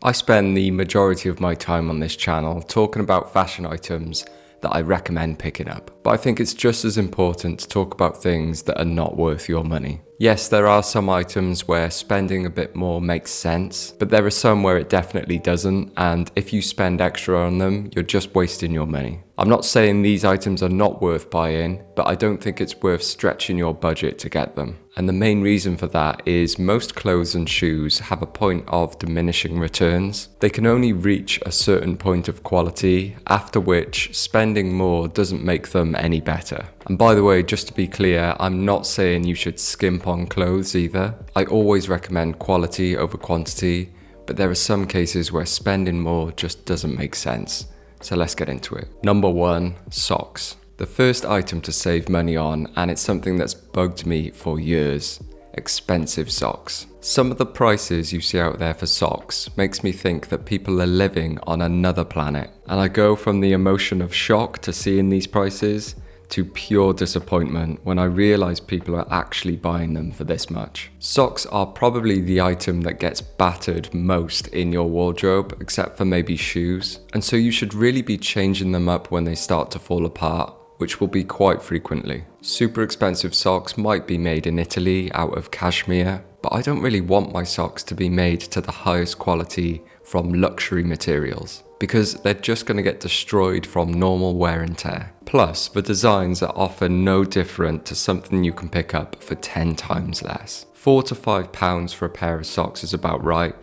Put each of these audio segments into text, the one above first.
I spend the majority of my time on this channel talking about fashion items that I recommend picking up, but I think it's just as important to talk about things that are not worth your money. Yes, there are some items where spending a bit more makes sense, but there are some where it definitely doesn't, and if you spend extra on them, you're just wasting your money. I'm not saying these items are not worth buying, but I don't think it's worth stretching your budget to get them. And the main reason for that is most clothes and shoes have a point of diminishing returns. They can only reach a certain point of quality, after which spending more doesn't make them any better. And by the way, just to be clear, I'm not saying you should skimp on clothes either. I always recommend quality over quantity, but there are some cases where spending more just doesn't make sense. So let's get into it. Number 1, socks. The first item to save money on, and it's something that's bugged me for years, expensive socks. Some of the prices you see out there for socks makes me think that people are living on another planet. And I go from the emotion of shock to seeing these prices to pure disappointment when I realise people are actually buying them for this much. Socks are probably the item that gets battered most in your wardrobe, except for maybe shoes. And so you should really be changing them up when they start to fall apart, which will be quite frequently. Super expensive socks might be made in Italy out of cashmere, but I don't really want my socks to be made to the highest quality from luxury materials, because they're just going to get destroyed from normal wear and tear. Plus, the designs are often no different to something you can pick up for 10 times less. £4 to £5 for a pair of socks is about right,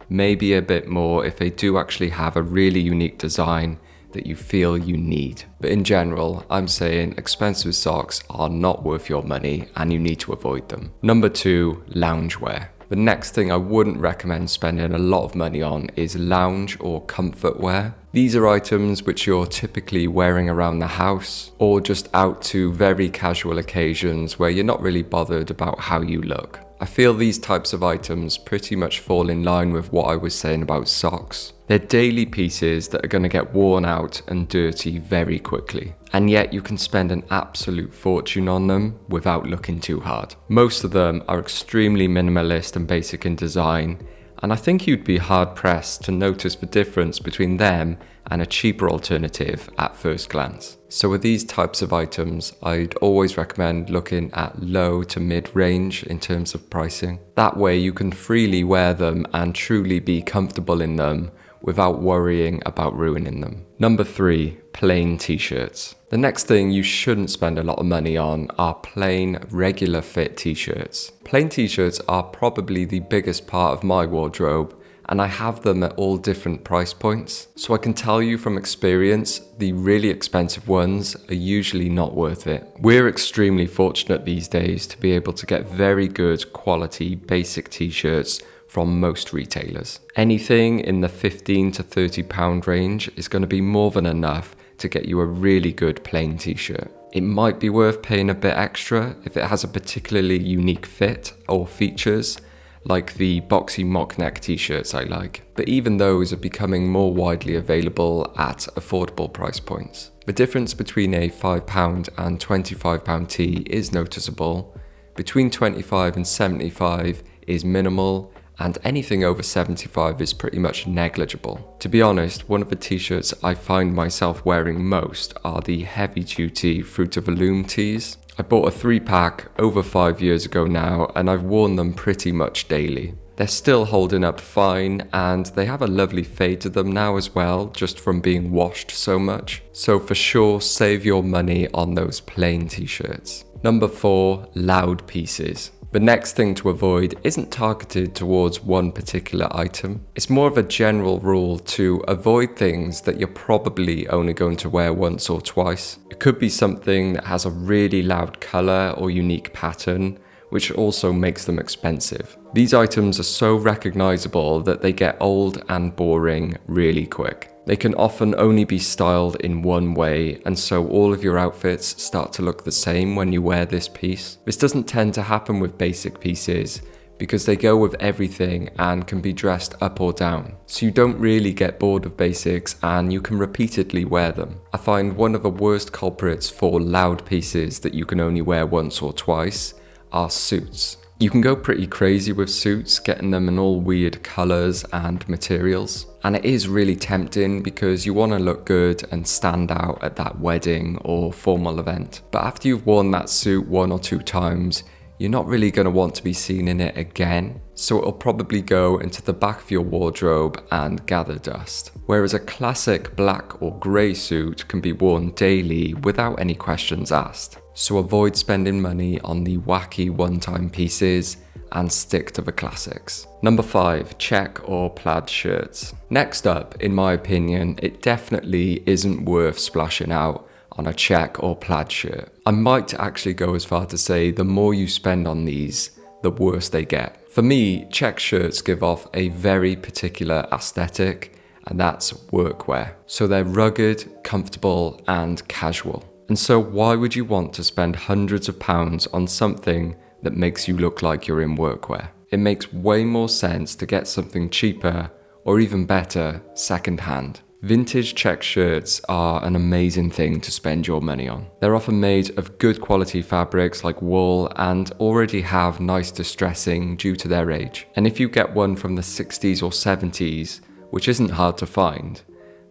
maybe a bit more if they do actually have a really unique design that you feel you need. But in general, I'm saying expensive socks are not worth your money and you need to avoid them. Number 2, loungewear. The next thing I wouldn't recommend spending a lot of money on is lounge or comfort wear. These are items which you're typically wearing around the house or just out to very casual occasions where you're not really bothered about how you look. I feel these types of items pretty much fall in line with what I was saying about socks. They're daily pieces that are going to get worn out and dirty very quickly. And yet you can spend an absolute fortune on them without looking too hard. Most of them are extremely minimalist and basic in design, and I think you'd be hard pressed to notice the difference between them and a cheaper alternative at first glance. So with these types of items, I'd always recommend looking at low to mid range in terms of pricing. That way you can freely wear them and truly be comfortable in them without worrying about ruining them. Number 3, plain t-shirts. The next thing you shouldn't spend a lot of money on are plain, regular fit t-shirts. Plain t-shirts are probably the biggest part of my wardrobe, and I have them at all different price points. So I can tell you from experience, the really expensive ones are usually not worth it. We're extremely fortunate these days to be able to get very good quality basic t-shirts from most retailers. Anything in the £15 to £30 range is going to be more than enough to get you a really good plain t-shirt. It might be worth paying a bit extra if it has a particularly unique fit or features, like the boxy mock neck t-shirts I like, but even those are becoming more widely available at affordable price points. The difference between a £5 and £25 tee is noticeable. Between 25 and 75 is minimal, and anything over 75 is pretty much negligible. To be honest, one of the t-shirts I find myself wearing most are the heavy-duty Fruit of the Loom tees. I bought a 3-pack over 5 years ago now, and I've worn them pretty much daily. They're still holding up fine, and they have a lovely fade to them now as well, just from being washed so much. So for sure, save your money on those plain t-shirts. Number 4, loud pieces. The next thing to avoid isn't targeted towards one particular item. It's more of a general rule to avoid things that you're probably only going to wear once or twice. It could be something that has a really loud color or unique pattern, which also makes them expensive. These items are so recognizable that they get old and boring really quick. They can often only be styled in one way, and so all of your outfits start to look the same when you wear this piece. This doesn't tend to happen with basic pieces because they go with everything and can be dressed up or down. So you don't really get bored of basics and you can repeatedly wear them. I find one of the worst culprits for loud pieces that you can only wear once or twice are suits. You can go pretty crazy with suits, getting them in all weird colours and materials. And it is really tempting because you want to look good and stand out at that wedding or formal event. But after you've worn that suit 1 or 2 times, you're not really going to want to be seen in it again. So it'll probably go into the back of your wardrobe and gather dust. Whereas a classic black or grey suit can be worn daily without any questions asked. So avoid spending money on the wacky one-time pieces and stick to the classics. Number 5, check or plaid shirts. Next up, in my opinion, it definitely isn't worth splashing out on a check or plaid shirt. I might actually go as far to say the more you spend on these, the worse they get. For me, check shirts give off a very particular aesthetic, and that's workwear. So they're rugged, comfortable, and casual. And so why would you want to spend hundreds of pounds on something that makes you look like you're in workwear? It makes way more sense to get something cheaper, or even better, second-hand. Vintage check shirts are an amazing thing to spend your money on. They're often made of good quality fabrics like wool and already have nice distressing due to their age. And if you get one from the 60s or 70s, which isn't hard to find,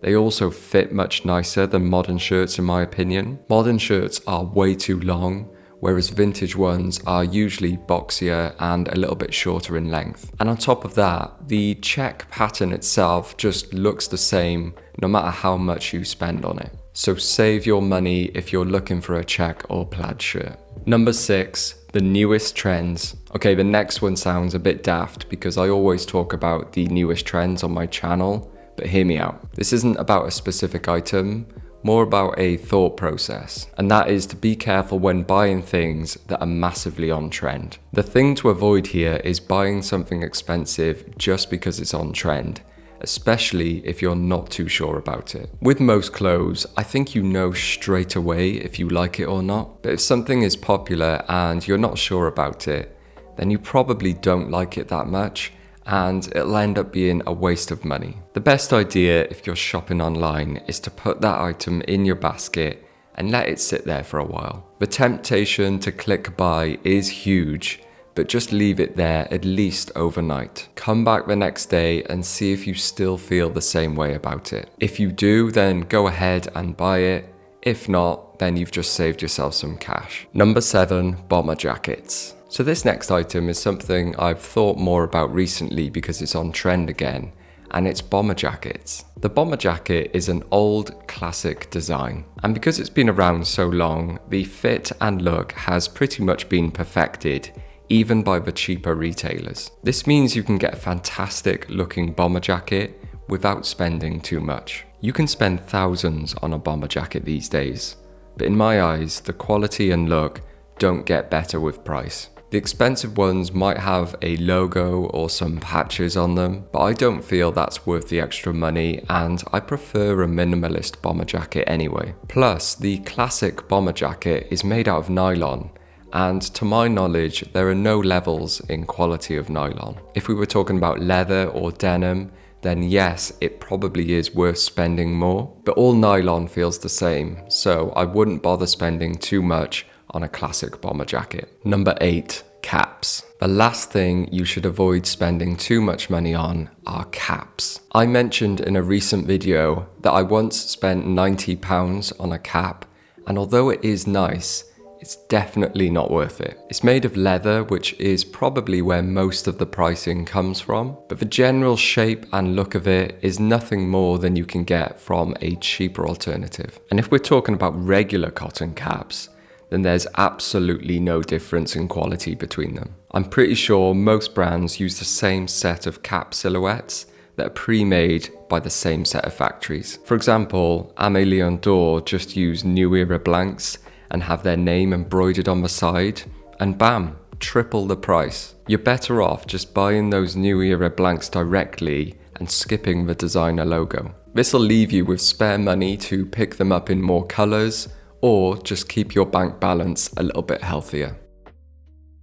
they also fit much nicer than modern shirts in my opinion. Modern shirts are way too long, whereas vintage ones are usually boxier and a little bit shorter in length. And on top of that, the check pattern itself just looks the same no matter how much you spend on it. So save your money if you're looking for a check or plaid shirt. Number 6, the newest trends. Okay, the next one sounds a bit daft because I always talk about the newest trends on my channel, but hear me out. This isn't about a specific item, more about a thought process, and that is to be careful when buying things that are massively on trend. The thing to avoid here is buying something expensive just because it's on trend, especially if you're not too sure about it. With most clothes, I think you know straight away if you like it or not, but if something is popular and you're not sure about it, then you probably don't like it that much, and it'll end up being a waste of money. The best idea if you're shopping online is to put that item in your basket and let it sit there for a while. The temptation to click buy is huge, but just leave it there at least overnight. Come back the next day and see if you still feel the same way about it. If you do, then go ahead and buy it. If not, then you've just saved yourself some cash. Number 7, bomber jackets. So this next item is something I've thought more about recently because it's on trend again, and it's bomber jackets. The bomber jacket is an old classic design, and because it's been around so long, the fit and look has pretty much been perfected, even by the cheaper retailers. This means you can get a fantastic looking bomber jacket without spending too much. You can spend thousands on a bomber jacket these days, but in my eyes, the quality and look don't get better with price. The expensive ones might have a logo or some patches on them, but I don't feel that's worth the extra money, and I prefer a minimalist bomber jacket anyway. Plus, the classic bomber jacket is made out of nylon, and to my knowledge, there are no levels in quality of nylon. If we were talking about leather or denim, then yes, it probably is worth spending more, but all nylon feels the same, so I wouldn't bother spending too much on a classic bomber jacket. Number 8, caps. The last thing you should avoid spending too much money on are caps. I mentioned in a recent video that I once spent £90 on a cap, and although it is nice, it's definitely not worth it. It's made of leather, which is probably where most of the pricing comes from, but the general shape and look of it is nothing more than you can get from a cheaper alternative. And if we're talking about regular cotton caps, then there's absolutely no difference in quality between them. I'm pretty sure most brands use the same set of cap silhouettes that are pre-made by the same set of factories. For example, Aimé Leon Dore just use New Era blanks and have their name embroidered on the side, and bam, triple the price. You're better off just buying those New Era blanks directly and skipping the designer logo. This'll leave you with spare money to pick them up in more colours, or just keep your bank balance a little bit healthier.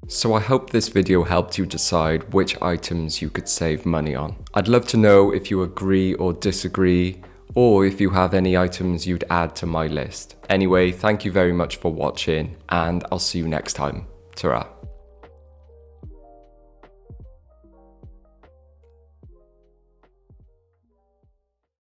So I hope this video helped you decide which items you could save money on. I'd love to know if you agree or disagree, or if you have any items you'd add to my list. Anyway, thank you very much for watching, and I'll see you next time. Ta-ra.